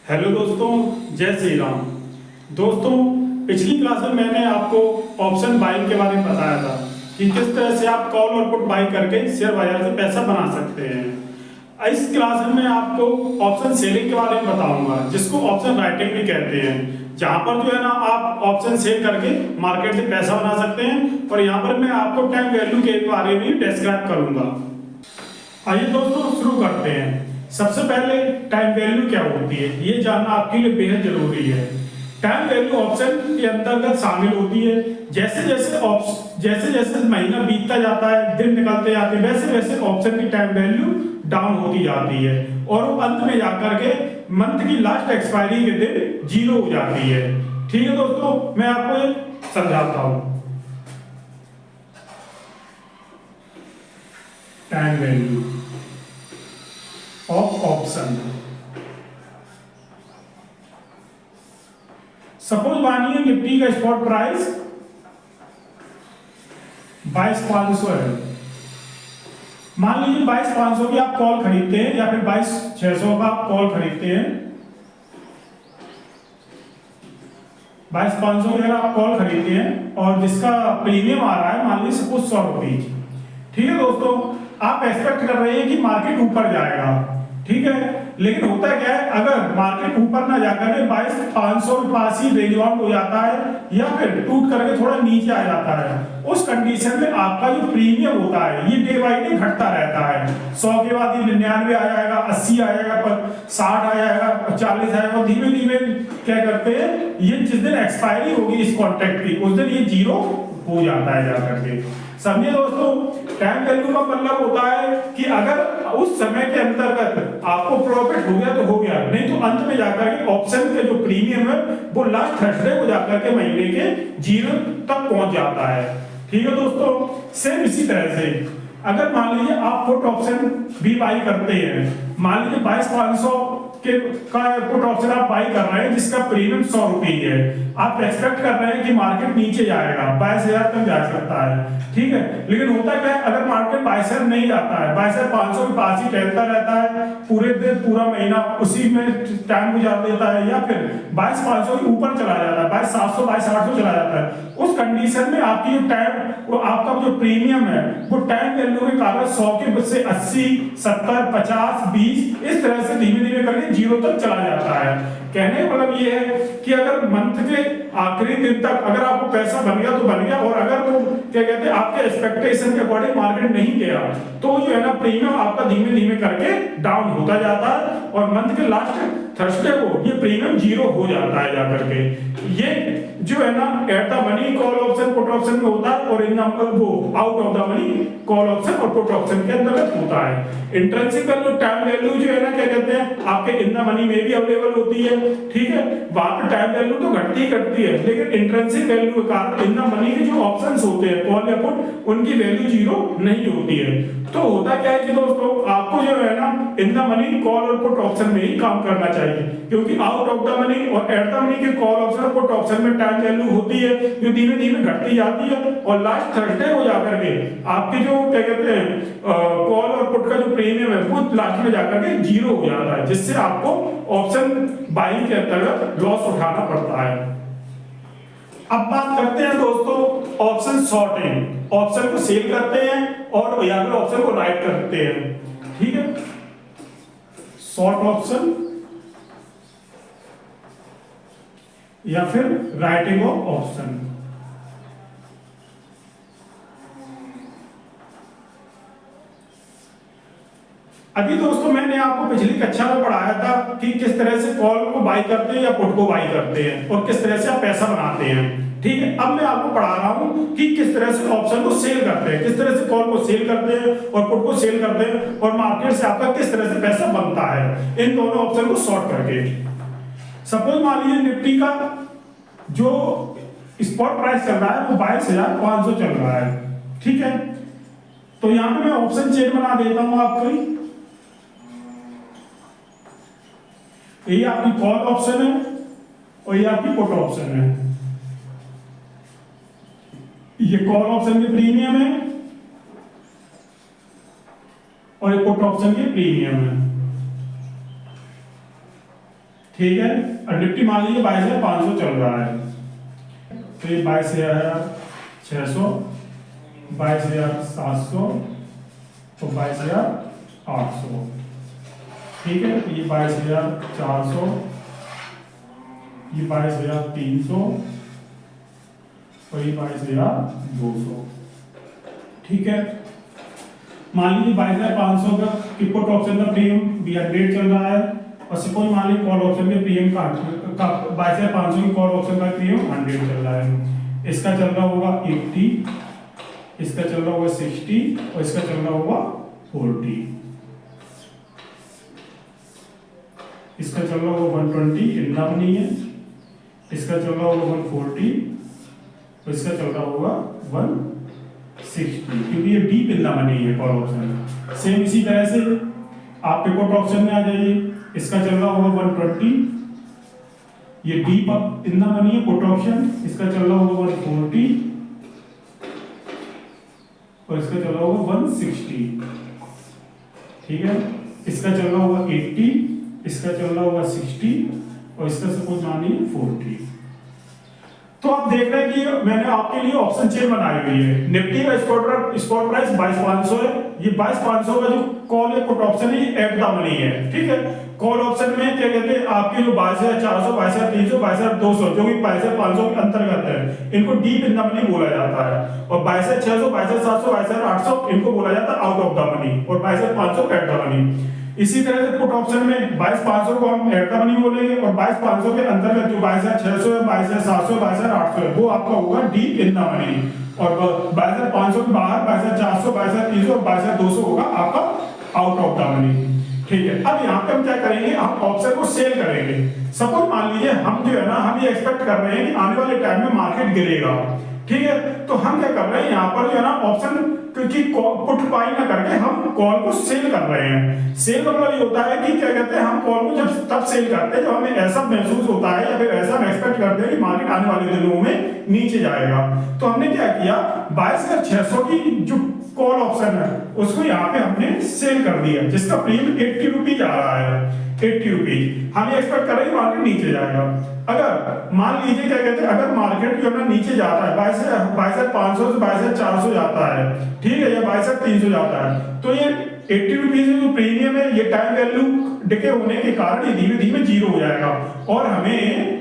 Hello दोस्तों, जय श्री राम। दोस्तों, पिछली क्लास में मैंने आपको ऑप्शन बाइंग के बारे में बताया था कि किस तरह से आप कॉल और पुट बाई करके शेयर बाजार से पैसा बना सकते हैं। इस क्लास में मैं आपको ऑप्शन सेलिंग के बारे में बताऊंगा, जिसको ऑप्शन राइटिंग भी कहते हैं, जहां पर जो है ना आप ऑप्शन सेल करके मार्केट से पैसा बना सकते हैं। और यहाँ पर मैं आपको टाइम वैल्यू के बारे में डिस्क्राइब करूंगा। आइए दोस्तों, शुरू करते हैं। सबसे पहले टाइम वैल्यू क्या होती है, ये जानना आपके लिए बेहद जरूरी है। टाइम वैल्यू ऑप्शन के अंतर्गत शामिल होती है। जैसे जैसे महीना बीतता जाता है, दिन निकलते जाते हैं, वैसे वैसे ऑप्शन की टाइम वैल्यू डाउन होती जाती है और वो अंत में जाकर के मंथ की लास्ट एक्सपायरी के दिन 0 हो जाती है। ठीक है दोस्तों, मैं आपको ये समझाता हूं। Time value of option. Suppose मानिए निफ्टी का स्पॉट प्राइस 22,500 है। मान लीजिए 22,500 की आप कॉल खरीदते हैं या फिर 22,600 का आप कॉल खरीदते हैं। 22,500 की अगर आप कॉल खरीदते हैं और जिसका प्रीमियम आ रहा है मान लीजिए सपोज 100 रुपीज। ठीक है दोस्तों, आप एक्सपेक्ट कर रहे हैं कि मार्केट ऊपर जाएगा, ठीक है। लेकिन होता क्या है, अगर मार्केट ऊपर ना जाकर के 22,500 के पास ही रेंज बाउंड हो जाता है या फिर टूट करके थोड़ा नीचे आ जाता है, उस कंडीशन में आपका जो प्रीमियम होता है ये डे बाई डे घटता रहता है। 100 के बाद ये 99 आ जाएगा, 80 आ जाएगा, 60 आ जाएगा, 40 आएगा। धीमे धीमे क्या करते हैं, ये जिस दिन एक्सपायरी होगी इस कॉन्ट्रैक्ट की, उस दिन ये 0 हो जाता है जाकर के। समझिए दोस्तों, टाइम वैल्यू का मतलब होता है कि अगर उस समय के अंतर्गत आपको प्रॉफिट हो गया तो हो गया, नहीं तो अंत में जाकर के ऑप्शन के जो प्रीमियम है वो लास्ट थर्सडे को जाकर के महीने के 0 तक पहुंच जाता है। ठीक है दोस्तों, सेम इसी तरह से अगर मान लीजिए आप पुट ऑप्शन भी बाई करते हैं, मान लीजिए 22,500 के का पुट ऑप्शन आप बाई कर रहे हैं जिसका प्रीमियम 100 रुपये है। आप एक्सपेक्ट कर रहे हैं कि मार्केट नीचे जाएगा, 22,000 तक जा सकता है, ठीक है। लेकिन होता क्या है, अगर मार्केट 22,000 नहीं जाता है, 22,500 के पास ही टहलता रहता है पूरे दिन, पूरा महीना उसी में टाइम गुजार देता है, या फिर 22,500 के ऊपर चला जाता है, 22,700 22,800 चला जाता है, उस कंडीशन में आपकी जो टाइम, वो आपका जो प्रीमियम है वो टाइम वैल्यू के कारण 100 के से 80 70 50 20 इस तरह से धीमे धीमे करके 0 तक चला जाता है। कहने का मतलब ये है कि अगर मंथ के आखिरी दिन तक अगर आपको पैसा बन गया तो बन गया, और अगर वो क्या कहते हैं आपके एक्सपेक्टेशन के अकॉर्डिंग मार्केट नहीं गया तो जो है ना प्रीमियम आपका धीमे धीमे करके डाउन होता जाता है और मंथ के लास्ट थर्सडे को ये प्रीमियम 0 हो जाता है जाकर के। ये जो है ना at the money call option put option में होता है और इन वो out of the money call option और पुट ऑप्शन के अंतर्गत होता है। इंट्रिंसिक वैल्यू टाइम वैल्यू जो है ना क्या कहते हैं आपके इन द मनी में भी अवेलेबल होती है, ठीक है। वहां पे टाइम वैल्यू तो घटती ही घटती है, लेकिन इंट्रिंसिक वैल्यू के कारण इन द मनी के जो ऑप्शंस होते हैं कॉल या पुट उनकी वैल्यू 0 नहीं होती है। तो होता क्या है कि दोस्तों आपको जो है ना इन द मनी कॉल और पुट ऑप्शन में ही काम करना चाहिए, क्योंकि आउट ऑफ द मनी और एट द मनी के कॉल ऑप्शन और पुट ऑप्शन में टाइम वैल्यू होती है जो धीमे धीमे घटती जाती है और लास्ट थर्सडे हो जाकर के आपकी जो क्या कहते हैं कॉल और पुट का जो प्रीमियम है वो लास्ट में जाकर के 0 हो जाता है, जिससे आपको ऑप्शन बाइंग के अंतर्गत लॉस उठाना पड़ता है। अब बात करते हैं दोस्तों ऑप्शन शॉर्टिंग। ऑप्शन को सेल करते हैं और या फिर ऑप्शन को राइट करते हैं, ठीक है। शॉर्ट ऑप्शन या फिर राइटिंग ऑफ ऑप्शन। अभी दोस्तों मैंने आपको पिछली कक्षा में पढ़ाया था कि किस तरह से कॉल को बाई करते हैं या पुट को बाई करते हैं और किस तरह से आप पैसा बनाते हैं, ठीक है। अब मैं आपको पढ़ा रहा हूं कि किस तरह से ऑप्शन को सेल करते हैं, किस तरह से कॉल को सेल करते हैं और पुट को सेल करते हैं और मार्केट से आपका किस तरह से पैसा बनता है इन दोनों ऑप्शन को शॉर्ट करके। सपोज मान लीजिए निफ्टी का जो स्पॉट प्राइस चल रहा है वो 22,500 चल रहा है, ठीक है। तो यहां पे मैं ऑप्शन चेन बना देता हूं आपको। ये आपकी कॉल ऑप्शन है और ये आपकी पुट ऑप्शन है। ये कॉल ऑप्शन के प्रीमियम है और ये पुट ऑप्शन के प्रीमियम है, ठीक है। और निफ्टी मान लीजिए 22,500 चल रहा है, तो ये 22,600, 22,700 तो 22,800, ठीक है। ये 22,400, ये 22,300 और ये 22,200, ठीक है। मान लीजिए 22,500 का पुट ऑप्शन का प्रीमियम भी 100 चल रहा है, और सपोज मान लीजिए कॉल ऑप्शन के प्रीमियम का 22,500 की कॉल ऑप्शन का प्रीमियम 100 चल रहा है। इसका चल रहा होगा 80, इसका चल रहा होगा 60 और इसका चल रहा होगा 40, इसका चल रहा होगा 120, इतना नहीं है, इसका चल रहा होगा 140 और इसका चल रहा होगा 160, क्योंकि ये डीप इन द मनी है कॉल ऑप्शन। सेम इसी तरह से आप पुट ऑप्शन में आ जाइए, इसका चल रहा होगा 120, ये डीप इन द मनी है पुट ऑप्शन, इसका चल रहा होगा 140 और इसका चल रहा होगा 160, ठीक है। इसका चल रहा होगा 80, इसका चल रहा होगा 60 और इसका सपोज मानिए 40। तो आप देख रहे हैं कि मैंने आपके लिए ऑप्शन चेन बनाई हुई है। निफ्टी का स्पॉट प्राइस 22,500 है, ये 22,500 का जो कॉल है पुट ऑप्शन है, ये एट द मनी है, ठीक है। कॉल ऑप्शन में क्या कहते हैं, आपके जो 22,400, 22,300, 22,200 जो कि 22,500 के अंतर्गत है, इनको डीप इन द मनी बोला जाता है, और 22,600, 22,700, 22,800 इनको बोला जाता है आउट ऑफ द मनी, और 22,500 एट द मनी। इसी तरह से पुट ऑप्शन में 22,500 को हम एट द मनी बोलेंगे, और 22,500 के अंतर्गत जो 22,600 है, 22,700, 22,800 है, वो आपका होगा डीप इन द मनी, और 22,500 के बाहर 22,400, 22,300 और 22,200 होगा आपका आउट ऑफ द मनी, ठीक है। अब यहाँ पे हम क्या करेंगे, हम ऑप्शन को सेल करेंगे। सपोज मान लीजिए हम जो है ना, हम ये एक्सपेक्ट कर रहे हैं कि आने वाले टाइम में मार्केट गिरेगा, ठीक है। तो हम क्या कर रहे हैं, यहाँ पर जो है ना ऑप्शन क्योंकि पुट बाई ना करके हम कॉल को सेल कर रहे हैं। सेल का मतलब ये होता है कि क्या कहते हैं, हम कॉल को जब तब सेल करते हैं जब हमें ऐसा महसूस होता है या फिर ऐसा हम एक्सपेक्ट करते हैं कि मार्केट आने वाले दिनों में नीचे जाएगा। तो हमने क्या किया, 22,600 की जो कॉल ऑप्शन है उसको यहाँ पे हमने सेल कर दिया, जिसका प्रीमियम 80 रुपीज आ रहा है, 80 रुपीज। हम ये एक्सपेक्ट कर रहे हैं मार्केट नीचे जाएगा। अगर मान लीजिए क्या कहते हैं, अगर मार्केट जो है ना नीचे जाता है 22,500 से 22,400 जाता है, ठीक है, या 22,300 जाता है, तो ये 80 रुपीज जो प्रीमियम है, ये टाइम वैल्यू डिके होने के कारण ये धीमे धीमे जीरो हो जाएगा, और हमें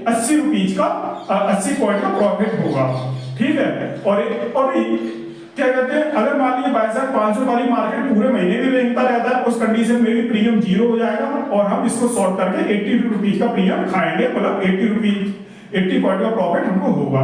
80 रुपीज का 80 पॉइंट का प्रॉफिट होगा, ठीक है। और क्या कहते हैं, अगर मान लीजिए 22,500 वाली मार्केट पूरे महीने भी रेंगता रहता है, उस कंडीशन में भी प्रीमियम जीरो हो जाएगा, और हम इसको सॉर्ट करके 80 रुपीज का प्रीमियम खाएंगे, मतलब 80 रुपीज 80 पॉइंट का प्रॉफिट हमको होगा।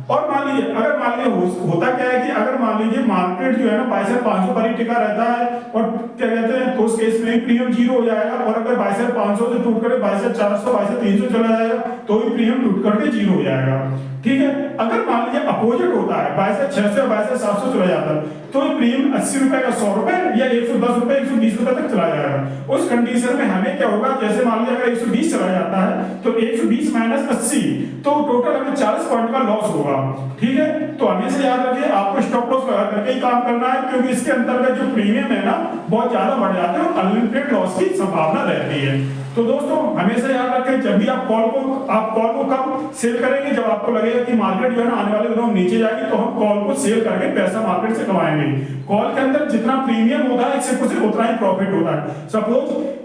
और मान लीजिए अगर मान लीजिए होता क्या है कि अगर मान लीजिए मार्केट जो है ना 22,500 पर ही टिका रहता है, और क्या कहते हैं, तो उस केस में प्रीमियम जीरो हो जाएगा, और अगर 22,500 से टूट कर 22,400, 22,300 चला जाएगा तो भी प्रीमियम टूट करके जीरो हो जाएगा, ठीक है। अगर मान लीजिए अपोजिट होता है, 22,600 या 22,700 चला जाता है, तो प्रीमियम 80 रुपए का 100 रुपए या 110 रुपए 120 रुपए तक चला जाएगा। उस कंडीशन में हमें क्या होगा, जैसे मान लीजिए अगर 120 चला जाता है तो 120 माइनस 80, तो टोटल हमें 40 पॉइंट का लॉस होगा, ठीक है। तो हमेशा याद रखिए आपको स्टॉप लॉस लगा करके ही काम करना है, क्योंकि इसके अंतर्गत जो प्रीमियम है ना बहुत ज्यादा बढ़ जाते हैं और अनलिमिटेड लॉस की संभावना रहती है। तो दोस्तों हमेशा याद रखें, जब भी आप कॉल को कब सेल करेंगे, जब आपको लगेगा कि मार्केट जो है ना आने वाले दिनों में नीचे जाएगी, तो हम कॉल को सेल करके पैसा मार्केट से कमाएंगे। कॉल के अंदर जितना प्रीमियम होता है सिर्फ उसे उतना ही प्रॉफिट होता है। सपोज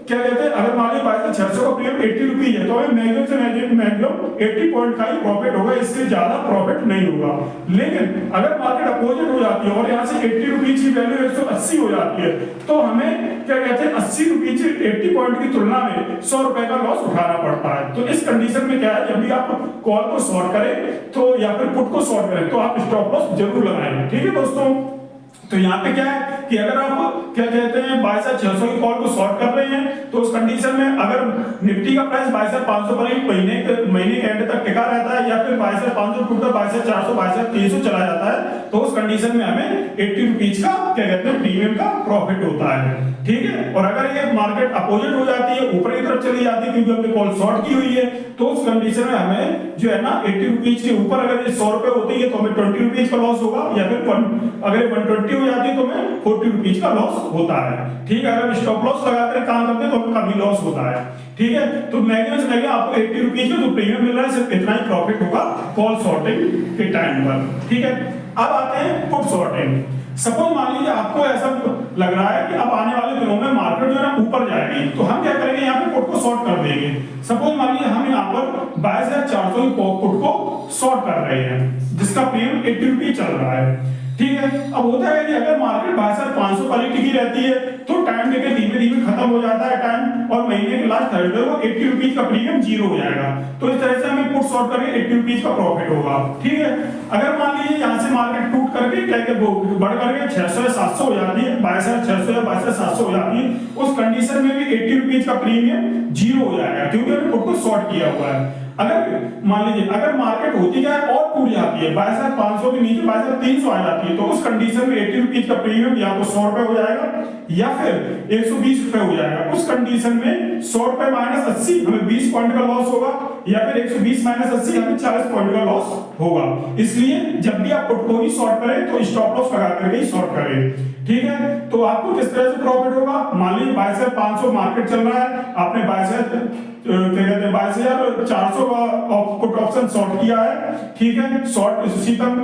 क्या कहते हैं, अगर मान लीजिए 22,600 का प्रीमियम 80 रुपीज है, तो हमें मैक्सिमम से मैक्सिमम 80 पॉइंट का ही प्रॉफिट होगा, इससे ज्यादा प्रॉफिट नहीं होगा। लेकिन अगर मार्केट अपोजिट हो जाती है और यहाँ से 80 रुपीज की वैल्यू 180 हो जाती है, तो हमें क्या कहते हैं 80 रुपीज 80 पॉइंट की तुलना में 100 रुपए का लॉस उठाना पड़ता है। तो इस कंडीशन में क्या है, जब भी आप कॉल को शॉर्ट करें तो या फिर पुट को शॉर्ट करें, तो आप स्टॉप लॉस जरूर लगाएं, ठीक है दोस्तों। तो यहाँ पे क्या है कि अगर आप क्या कहते हैं 22,600 की कॉल को शॉर्ट कर रहे हैं, तो उस कंडीशन में अगर निफ्टी का प्राइस 22,500 पर ही महीने के एंड तक टिका रहता है, या फिर 22,500 टूटकर 22,400, 22,300 चला जाता है, तो उस कंडीशन में हमें 80 रुपीज का क्या कहते हैं प्रीमियम का प्रॉफिट होता है, ठीक है। और अगर ये मार्केट अपोजिट हो जाती है, ऊपर की तरफ चली जाती है क्योंकि हमने कॉल शॉर्ट की हुई है, तो उस कंडीशन में हमें जो है ना 80 रुपीज के ऊपर अगर ये 100 रुपए होती है तो हमें 20 रुपीज का लॉस होगा, या फिर अगर 120 हो जाती है तो हमें 40 रुपीज का लॉस होता है। ठीक है, अगर स्टॉप लॉस लगाकर काम करते हैं तो हमें कभी लॉस होता है। ठीक है, तो मैक्सिमम से मैक्सिमम आपको 80 रुपीज का जो प्रीमियम मिल रहा है सिर्फ इतना ही प्रॉफिट होगा कॉल शॉर्टिंग के टाइम पर। ठीक है, अब आते हैं पुट शॉर्टिंग। सपोज मान लीजिए आपको ऐसा लग रहा है कि अब आने वाले दिनों में मार्केट जो है ना ऊपर जाएगी, तो हम क्या करेंगे, यहाँ पे पुट को शॉर्ट कर देंगे। सपोज मान लीजिए हम यहाँ पर 22,400 की पुट को शॉर्ट कर रहे हैं जिसका प्रीमियम 80 रुपीज चल रहा है। ठीक है, अब होता है कि अगर मार्केट 22,500 वाली टिकी रहती है तो टाइम लेके धीमे धीमे खत्म हो जाता है टाइम, और महीने के लास्ट थर्सडे को 80 रुपीज का प्रीमियम जीरो हो जाएगा। तो इस तरह से हमें पुट शॉर्ट करके 80 रुपीज का प्रॉफिट होगा। ठीक है, अगर मान लीजिए यहाँ से मार्केट टूट करके क्या बढ़ करके 600 या 700 हो जाती है, 22,600 या 22,700 हो जाती है, उस कंडीशन में भी 80 रुपीज का प्रीमियम जीरो हो जाएगा क्योंकि हमने पुट को शॉर्ट किया हुआ है। अगर मान लीजिए अगर मार्केट होती क्या है और टूट जाती है 22,500 के नीचे 22,300 आ जाती है, तो उस कंडीशन में 80 रुपीज का प्रीमियम या तो 100 रुपए हो जाएगा या फिर 120 रुपए हो जाएगा। उस कंडीशन में 100 रुपए माइनस 80 हमें 20 पॉइंट का लॉस होगा, या फिर 120 माइनस 80 हमें 40 पॉइंट का लॉस होगा। इसलिए जब भी आप पुट को ही शॉर्ट करें तो स्टॉप लॉस लगा करके ही शॉर्ट करें। ठीक है, तो आपको किस तरह से प्रॉफिट होगा, मान लीजिए 22,500 मार्केट चल रहा है, आपने 22,400 का पुट ऑप्शन शॉर्ट किया है। ठीक है, शॉर्ट उसी टाइम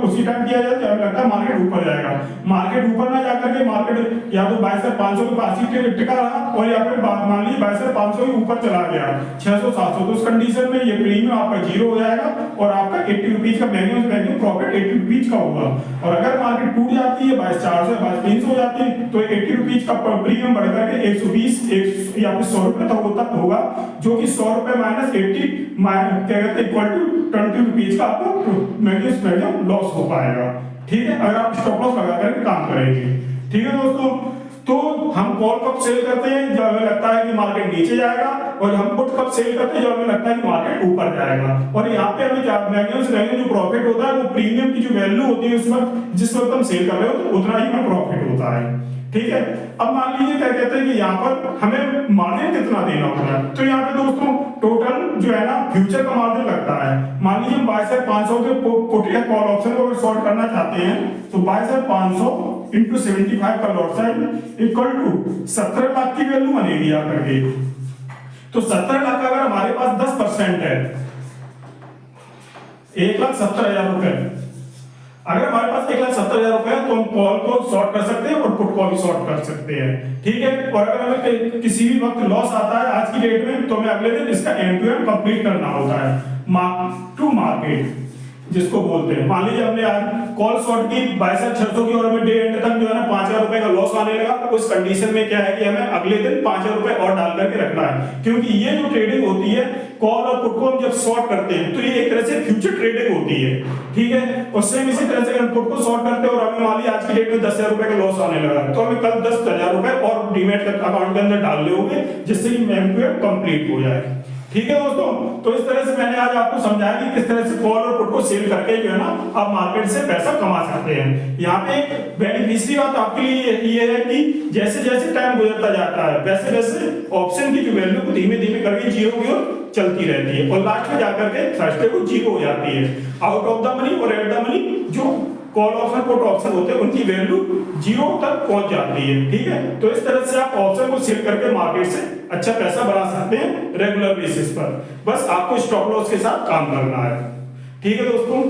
किया जाए जब लगता है मार्केट ऊपर जाएगा। मार्केट ऊपर ना जाकर के मार्केट या तो 22,500 के पास ही टिका रहा और या फिर मान लीजिए 22,500 के ऊपर चला गया 600-700, तो उस कंडीशन में ये प्रीमियम आपका जीरो हो जाएगा और आपका 80 रुपीज का मैक्सिमम प्रॉफिट 80 रुपीज का होगा। और अगर मार्केट टूट जाती है 22,400 या 22,300 हो जाती है तो 80 रुपीज का प्रीमियम बढ़कर के 120 या फिर 100 रुपए तक होगा, जो कि 100 रुपए माइनस 80 क्या कहते हैं इक्वल टू 20 रुपीज का आपको मैक्सिमम लॉस हो पाएगा। ठीक है, अगर आप स्टॉप लॉस लगा करके काम करेंगे। ठीक है दोस्तों, तो हम कॉल कब सेल करते हैं, जब हमें लगता है कि मार्केट नीचे जाएगा, और हम पुट कब सेल करते हैं जब हमें लगता है कि मार्केट ऊपर जाएगा। और यहाँ पे हमें मैक्सिमम जो प्रॉफिट होता है वो प्रीमियम की जो वैल्यू होती है उस वक्त जिस वक्त हम सेल कर रहे हो तो उतना ही हमें प्रॉफिट होता है। ठीक है, अब मान लीजिए क्या कहते हैं कि यहाँ पर हमें मार्जिन कितना देना होता है, तो यहाँ पे दोस्तों टोटल जो है ना फ्यूचर का मार्जिन लगता है। मान लीजिए हम 22,500 के पुट या कॉल ऑप्शन को अगर शॉर्ट करना चाहते हैं तो 22,500 इंटू 75 का lot size equal to 17 lakh की वैल्यू बनेगी आकर के। तो 17 लाख अगर हमारे पास 10% है 1,70,000 रुपए, अगर हमारे पास 1,70,000 रुपए है तो हम कॉल को शॉर्ट कर सकते हैं और पुट को भी शॉर्ट कर सकते हैं। ठीक है, और अगर हमें किसी भी वक्त लॉस आता है आज की डेट में तो हमें अगले दिन इसका एंड टू एंड कंप्लीट करना होता है, मार्क टू मार्केट जिसको बोलते हैं। मान लीजिए हमने आज कॉल शॉर्ट की 22,600 की और हमें डे एंड तक जो है ना 5,000 रुपए का लॉस आने लगा, तो उस कंडीशन में क्या है कि हमें अगले दिन 5,000 रुपए और डाल करके रखना है, क्योंकि ये जो ट्रेडिंग होती है कॉल और पुट को हम जब शॉर्ट करते हैं तो ये एक तरह से फ्यूचर ट्रेडिंग होती है। ठीक है, और सेम इसी तरह से हम पुट को शॉर्ट करते हैं और हमें मान लीजिए आज की डेट में 10,000 रुपए का लॉस आने लगा, तो हमें कल 10,000 रुपए और डीमैट अकाउंट के अंदर डालने होंगे जिससे कि एंड टू एंड कंप्लीट हो जाए। ठीक है दोस्तों, तो इस तरह से मैंने आज आपको समझाया कि किस तरह से कॉल और पुट को सेल करके जो है ना आप मार्केट से पैसा कमा सकते हैं। यहाँ पे एक बेनिफिशियरी बात आपके लिए ये है कि जैसे जैसे टाइम गुजरता जाता है वैसे वैसे ऑप्शन की जो वैल्यू को धीमे धीमे करके जीरो की ओर चलती रहती है और लास्ट में जाकर के थर्सडे को जीरो हो जाती है। आउट ऑफ द मनी और एट द मनी जो कॉल ऑप्शन पुट ऑप्शन होते हैं उनकी वैल्यू जीरो तक पहुंच जाती है। ठीक है, तो इस तरह से आप ऑप्शन को सेल करके मार्केट से अच्छा पैसा बना सकते हैं रेगुलर बेसिस पर, बस आपको स्टॉप लॉस के साथ काम करना है। ठीक है दोस्तों।